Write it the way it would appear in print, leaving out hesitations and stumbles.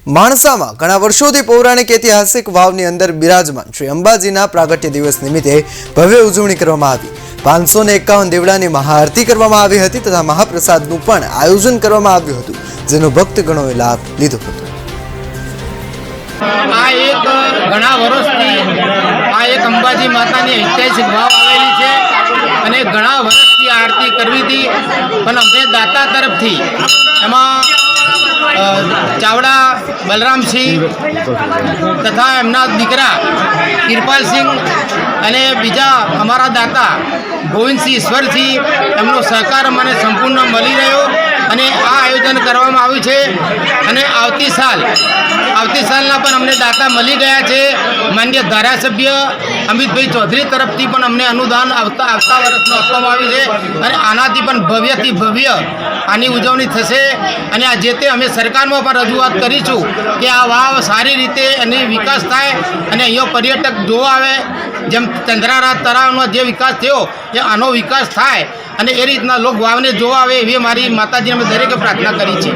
માણસામાં ઘણા વર્ષોથી પૌરાણિક ઐતિહાસિક વાવની અંદર બિરાજમાન શ્રી અંબાજીના પ્રાગટ્ય દિવસ નિમિત્તે ભવ્ય ઉજવણી કરવામાં આવી। 551 દેવડાની મહાઆરતી કરવામાં આવી હતી તથા મહાપ્રસાદનું પણ આયોજન કરવામાં આવ્યું હતું, જેનો ભક્તગણોએ લાભ લીધો હતો। આ એક ઘણા વર્ષથી એક અંબાજી માતાની ઐતિહાસિક વાવ આવેલી છે અને ઘણા વર્ષથી આરતી કરવી હતી, પણ અમને દાતા તરફથી એમાં ચાવડા બલરામસિંહ તથા એમના દીકરા કિરપાલસિંહ અને બીજા અમારા દાતા ગોવિંદસિંહ ઈશ્વરસિંહ એમનો સહકાર મને સંપૂર્ણ મળી રહ્યો અને આ આયોજન કરવામાં આવ્યું છે અને આવતી સાલના પણ અમને દાતા મળી ગયા છે। માન્ય ધારાસભ્ય અમિતભાઈ ચૌધરી તરફથી પણ અમને અનુદાન આવતા વર્ષનું આપવામાં આવ્યું છે અને આનાથી પણ ભવ્યથી ભવ્ય આની ઉજવણી થશે અને આ જે તે અમે સરકારમાં પણ રજૂઆત કરીશું કે આ વાવ સારી રીતે એની વિકાસ થાય અને અહીંયા પર્યટક જોવા આવે, જેમ ચંદ્રારાત તળાવનો જે વિકાસ થયો એ આનો વિકાસ થાય અને એ રીતના લોક વાવને જોવા આવે એવી મારી માતાજીને અમે દરેકે પ્રાર્થના કરી છે।